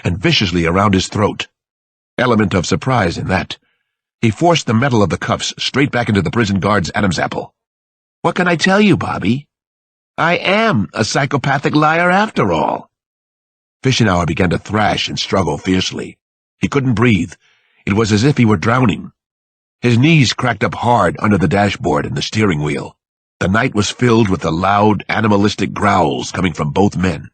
and viciously around his throat. Element of surprise in that. He forced the metal of the cuffs straight back into the prison guard's Adam's apple. "What can I tell you, Bobby? I am a psychopathic liar after all." Fishenauer began to thrash and struggle fiercely. He couldn't breathe. It was as if he were drowning. His knees cracked up hard under the dashboard and the steering wheel. The night was filled with the loud, animalistic growls coming from both men.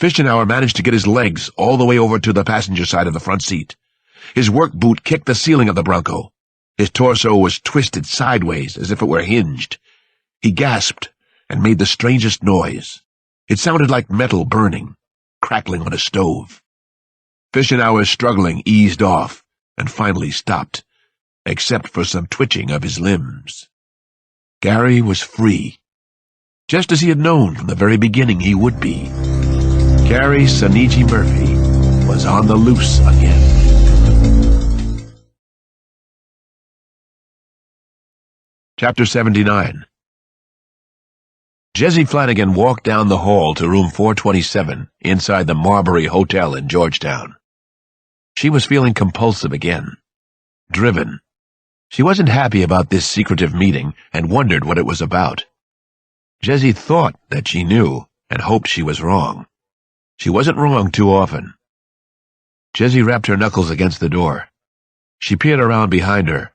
Fishenauer managed to get his legs all the way over to the passenger side of the front seat. His work boot kicked the ceiling of the Bronco. His torso was twisted sideways as if it were hinged. He gasped and made the strangest noise. It sounded like metal burning, crackling on a stove. Fishenauer's struggling eased off and finally stopped, except for some twitching of his limbs. Gary was free, just as he had known from the very beginning he would be. Gary Soniji Murphy was on the loose again. Chapter 79. Jesse Flanagan walked down the hall to room 427 inside the Marbury Hotel in Georgetown. She was feeling compulsive again. Driven. She wasn't happy about this secretive meeting and wondered what it was about. Jesse thought that she knew and hoped she was wrong. She wasn't wrong too often. Jesse rapped her knuckles against the door. She peered around behind her.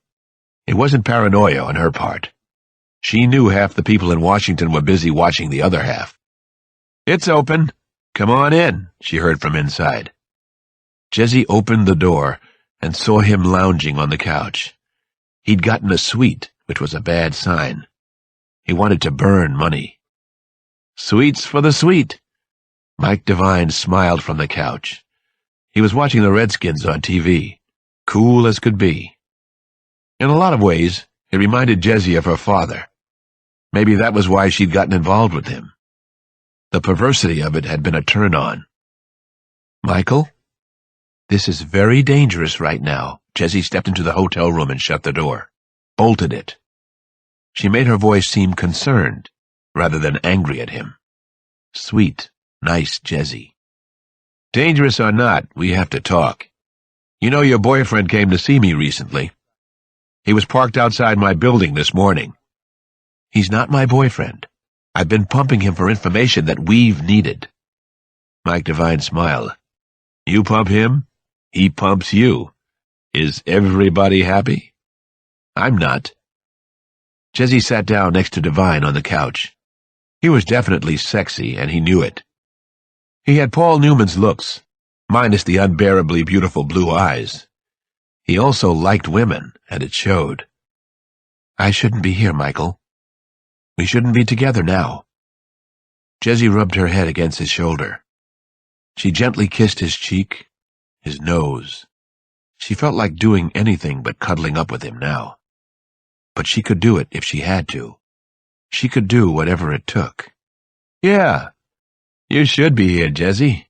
It wasn't paranoia on her part. She knew half the people in Washington were busy watching the other half. "It's open. Come on in," she heard from inside. Jesse opened the door and saw him lounging on the couch. He'd gotten a suite, which was a bad sign. He wanted to burn money. "Sweets for the sweet." Mike Devine smiled from the couch. He was watching the Redskins on TV, cool as could be. In a lot of ways, it reminded Jesse of her father. Maybe that was why she'd gotten involved with him. The perversity of it had been a turn-on. "Michael? This is very dangerous right now." Jesse stepped into the hotel room and shut the door. Bolted it. She made her voice seem concerned, rather than angry at him. Sweet, nice Jesse. "Dangerous or not, we have to talk. You know your boyfriend came to see me recently. He was parked outside my building this morning." "He's not my boyfriend. I've been pumping him for information that we've needed." Mike Devine smiled. "You pump him, he pumps you. Is everybody happy?" "I'm not." Jesse sat down next to Devine on the couch. He was definitely sexy, and he knew it. He had Paul Newman's looks, minus the unbearably beautiful blue eyes. He also liked women, and it showed. "I shouldn't be here, Michael. We shouldn't be together now." Jesse rubbed her head against his shoulder. She gently kissed his cheek, his nose. She felt like doing anything but cuddling up with him now. But she could do it if she had to. She could do whatever it took. "Yeah, you should be here, Jesse.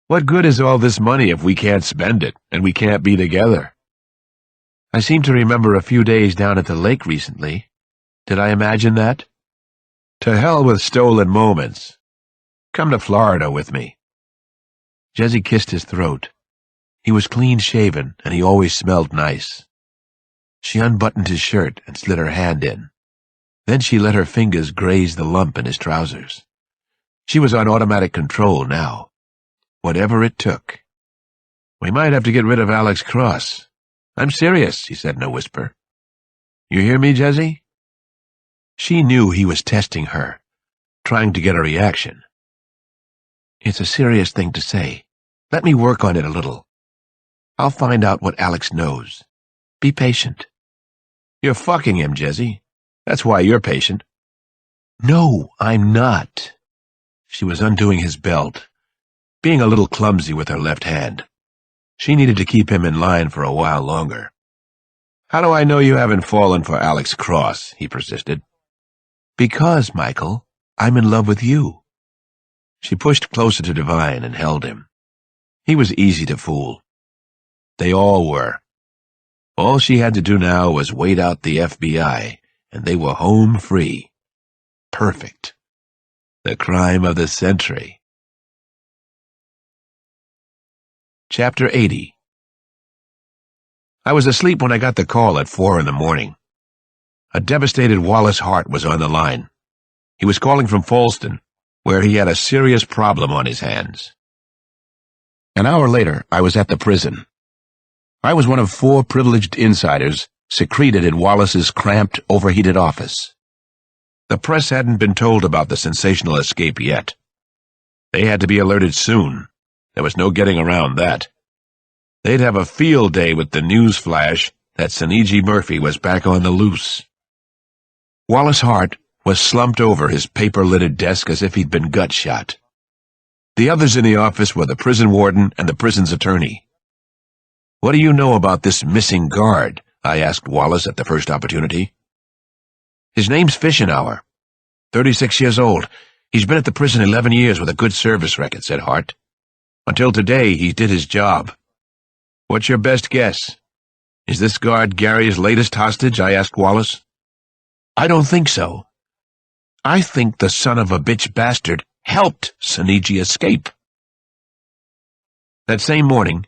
What good is all this money if we can't spend it, and we can't be together?" "I seem to remember a few days down at the lake recently. Did I imagine that?" "To hell with stolen moments. Come to Florida with me." Jesse kissed his throat. He was clean-shaven, and he always smelled nice. She unbuttoned his shirt and slid her hand in. Then she let her fingers graze the lump in his trousers. She was on automatic control now. Whatever it took. "We might have to get rid of Alex Cross. I'm serious," he said in a whisper. "You hear me, Jesse?" She knew he was testing her, trying to get a reaction. "It's a serious thing to say. Let me work on it a little. I'll find out what Alex knows. Be patient." "You're fucking him, Jesse. That's why you're patient." "No, I'm not." She was undoing his belt, being a little clumsy with her left hand. She needed to keep him in line for a while longer. "How do I know you haven't fallen for Alex Cross?" he persisted. "Because, Michael, I'm in love with you." She pushed closer to Devine and held him. He was easy to fool. They all were. All she had to do now was wait out the FBI, and they were home free. Perfect. The crime of the century. Chapter 80. I was asleep when I got the call at 4 in the morning. A devastated Wallace Hart was on the line. He was calling from Falston, where he had a serious problem on his hands. An hour later, I was at the prison. I was one of 4 privileged insiders secreted in Wallace's cramped, overheated office. The press hadn't been told about the sensational escape yet. They had to be alerted soon. There was no getting around that. They'd have a field day with the news flash that Seniji Murphy was back on the loose. Wallace Hart was slumped over his paper-littered desk as if he'd been gut-shot. The others in the office were the prison warden and the prison's attorney. "What do you know about this missing guard?" I asked Wallace at the first opportunity. "His name's Fishenauer. 36 years old. He's been at the prison 11 years with a good service record," said Hart. "Until today, he did his job." "What's your best guess? Is this guard Gary's latest hostage?" I asked Wallace. "I don't think so. I think the son of a bitch bastard helped Seniji escape." That same morning,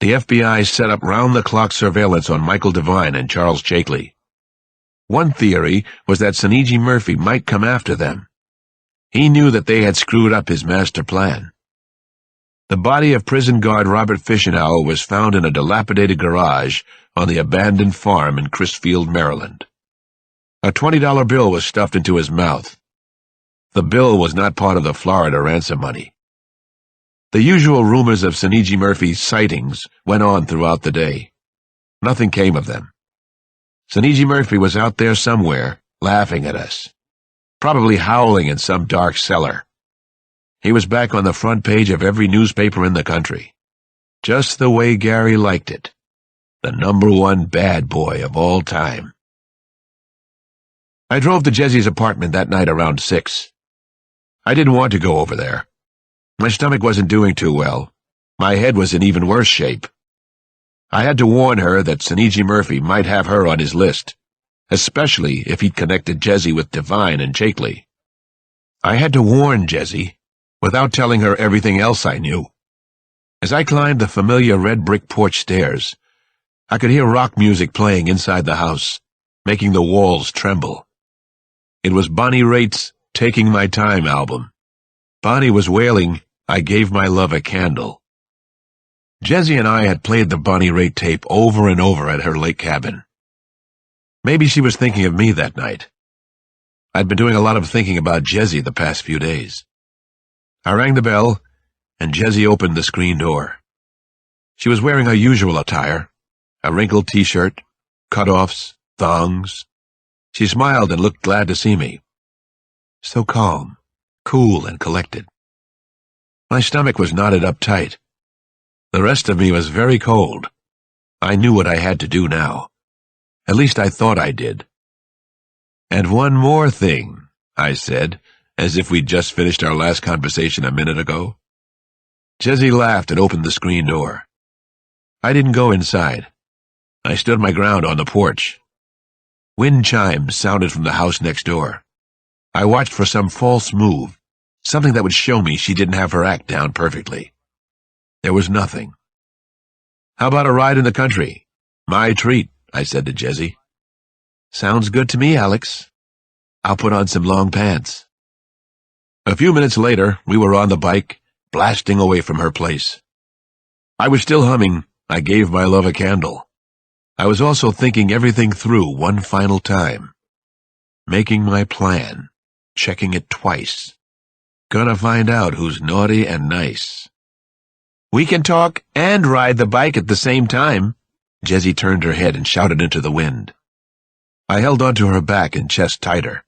the FBI set up round-the-clock surveillance on Michael Devine and Charles Shakely. One theory was that Seniji Murphy might come after them. He knew that they had screwed up his master plan. The body of prison guard Robert Fishenauer was found in a dilapidated garage on the abandoned farm in Chrisfield, Maryland. A $20 bill was stuffed into his mouth. The bill was not part of the Florida ransom money. The usual rumors of Seniji Murphy's sightings went on throughout the day. Nothing came of them. Seniji Murphy was out there somewhere, laughing at us, probably howling in some dark cellar. He was back on the front page of every newspaper in the country, just the way Gary liked it, the #1 bad boy of all time. I drove to Jesse's apartment that night around 6. I didn't want to go over there. My stomach wasn't doing too well. My head was in even worse shape. I had to warn her that Seniji Murphy might have her on his list, especially if he'd connected Jesse with Devine and Shakely. I had to warn Jesse without telling her everything else I knew. As I climbed the familiar red brick porch stairs, I could hear rock music playing inside the house, making the walls tremble. It was Bonnie Raitt's Taking My Time album. Bonnie was wailing, "I Gave My Love a Candle." Jesse and I had played the Bonnie Raitt tape over and over at her lake cabin. Maybe she was thinking of me that night. I'd been doing a lot of thinking about Jesse the past few days. I rang the bell, and Jesse opened the screen door. She was wearing her usual attire, a wrinkled t-shirt, cut-offs, thongs. She smiled and looked glad to see me. So calm, cool, and collected. My stomach was knotted up tight. The rest of me was very cold. I knew what I had to do now. At least I thought I did. "And one more thing," I said, as if we'd just finished our last conversation a minute ago. Jesse laughed and opened the screen door. I didn't go inside. I stood my ground on the porch. Wind chimes sounded from the house next door. I watched for some false move, something that would show me she didn't have her act down perfectly. There was nothing. "How about a ride in the country?" "My treat," I said to Jesse. "Sounds good to me, Alex. I'll put on some long pants." A few minutes later, we were on the bike, blasting away from her place. I was still humming, "I Gave My Love a Candle." I was also thinking everything through one final time. Making my plan, checking it twice. Gonna find out who's naughty and nice. "We can talk and ride the bike at the same time." Jesse turned her head and shouted into the wind. I held onto her back and chest tighter.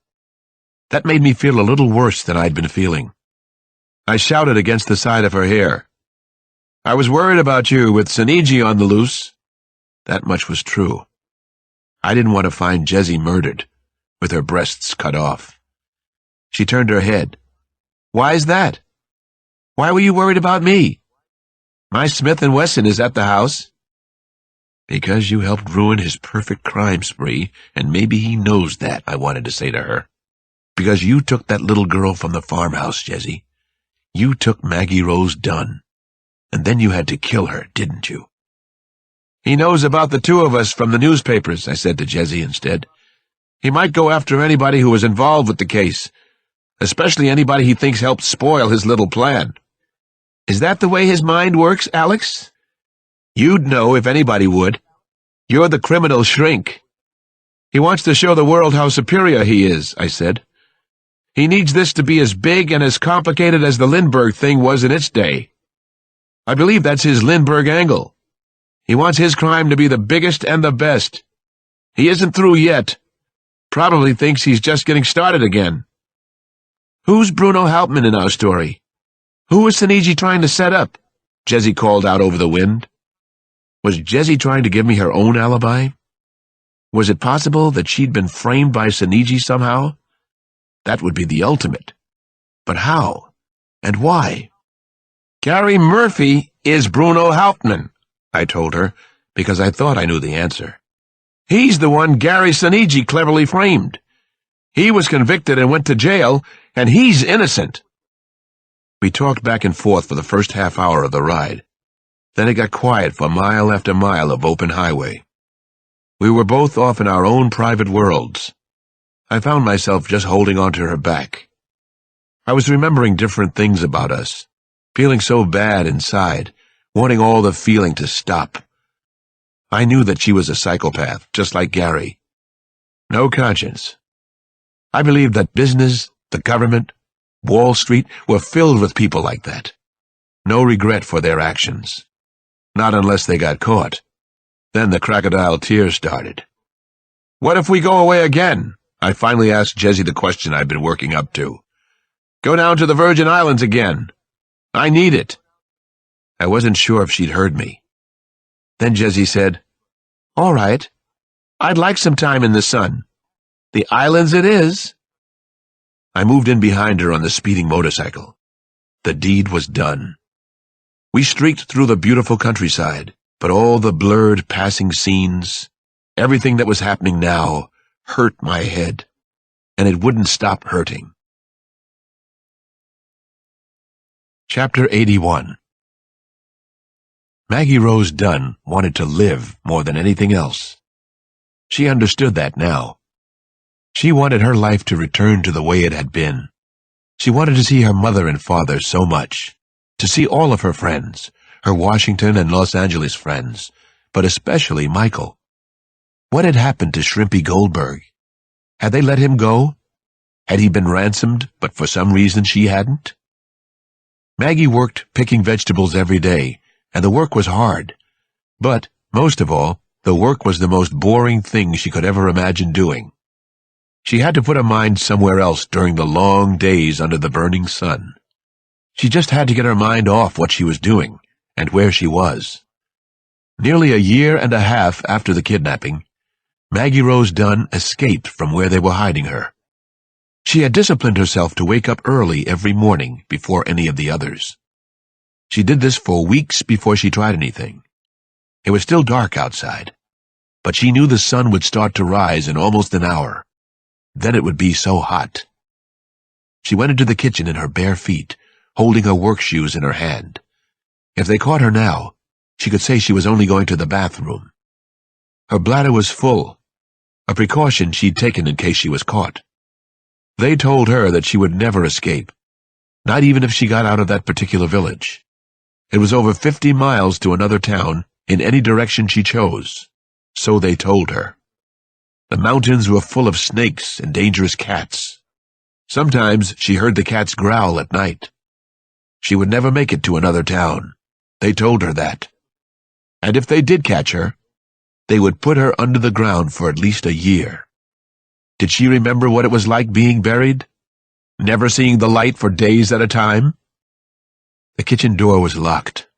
That made me feel a little worse than I'd been feeling. I shouted against the side of her hair, "I was worried about you with Seniji on the loose." That much was true. I didn't want to find Jesse murdered, with her breasts cut off. She turned her head. "Why's that? Why were you worried about me? My Smith & Wesson is at the house." "Because you helped ruin his perfect crime spree, and maybe he knows that," I wanted to say to her. "Because you took that little girl from the farmhouse, Jesse. You took Maggie Rose Dunn. And then you had to kill her, didn't you?" "He knows about the two of us from the newspapers," I said to Jessie instead. "He might go after anybody who was involved with the case, especially anybody he thinks helped spoil his little plan." "Is that the way his mind works, Alex?" "You'd know if anybody would. You're the criminal shrink." "He wants to show the world how superior he is," I said. "He needs this to be as big and as complicated as the Lindbergh thing was in its day. I believe that's his Lindbergh angle. He wants his crime to be the biggest and the best. He isn't through yet. Probably thinks he's just getting started again." "Who's Bruno Hauptmann in our story? Who was Sinigi trying to set up?" Jessie called out over the wind. Was Jessie trying to give me her own alibi? Was it possible that she'd been framed by Sinigi somehow? That would be the ultimate. But how? And why? "Gary Murphy is Bruno Hauptmann," I told her, because I thought I knew the answer. "He's the one Gary Sinigi cleverly framed. He was convicted and went to jail, and he's innocent." We talked back and forth for the first half hour of the ride. Then it got quiet for mile after mile of open highway. We were both off in our own private worlds. I found myself just holding onto her back. I was remembering different things about us, feeling so bad inside, wanting all the feeling to stop. I knew that she was a psychopath, just like Gary. No conscience. I believed that business, the government, Wall Street were filled with people like that. No regret for their actions. Not unless they got caught. Then the crocodile tears started. "What if we go away again?" I finally asked Jessie the question I'd been working up to. "Go down to the Virgin Islands again. I need it." I wasn't sure if she'd heard me. Then Jessie said, "All right. I'd like some time in the sun. The islands it is." I moved in behind her on the speeding motorcycle. The deed was done. We streaked through the beautiful countryside, but all the blurred passing scenes, everything that was happening now, hurt my head, and it wouldn't stop hurting. Chapter 81. Maggie Rose Dunn wanted to live more than anything else. She understood that now. She wanted her life to return to the way it had been. She wanted to see her mother and father so much, to see all of her friends, her Washington and Los Angeles friends, but especially Michael. What had happened to Shrimpy Goldberg? Had they let him go? Had he been ransomed, but for some reason she hadn't? Maggie worked picking vegetables every day, and the work was hard. But, most of all, the work was the most boring thing she could ever imagine doing. She had to put her mind somewhere else during the long days under the burning sun. She just had to get her mind off what she was doing, and where she was. Nearly a year and a half after the kidnapping, Maggie Rose Dunn escaped from where they were hiding her. She had disciplined herself to wake up early every morning before any of the others. She did this for weeks before she tried anything. It was still dark outside, but she knew the sun would start to rise in almost an hour. Then it would be so hot. She went into the kitchen in her bare feet, holding her work shoes in her hand. If they caught her now, she could say she was only going to the bathroom. Her bladder was full, a precaution she'd taken in case she was caught. They told her that she would never escape, not even if she got out of that particular village. It was over 50 miles to another town in any direction she chose, so they told her. The mountains were full of snakes and dangerous cats. Sometimes she heard the cats growl at night. She would never make it to another town. They told her that. And if they did catch her, they would put her under the ground for at least a year. Did she remember what it was like being buried? Never seeing the light for days at a time? The kitchen door was locked.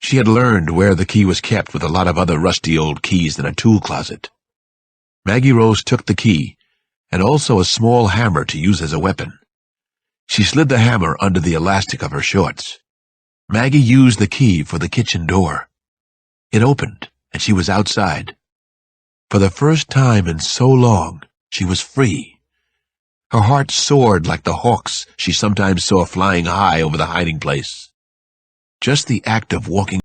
She had learned where the key was kept with a lot of other rusty old keys in a tool closet. Maggie Rose took the key, and also a small hammer to use as a weapon. She slid the hammer under the elastic of her shorts. Maggie used the key for the kitchen door. It opened, and she was outside. For the first time in so long, she was free. Her heart soared like the hawks she sometimes saw flying high over the hiding place. Just the act of walking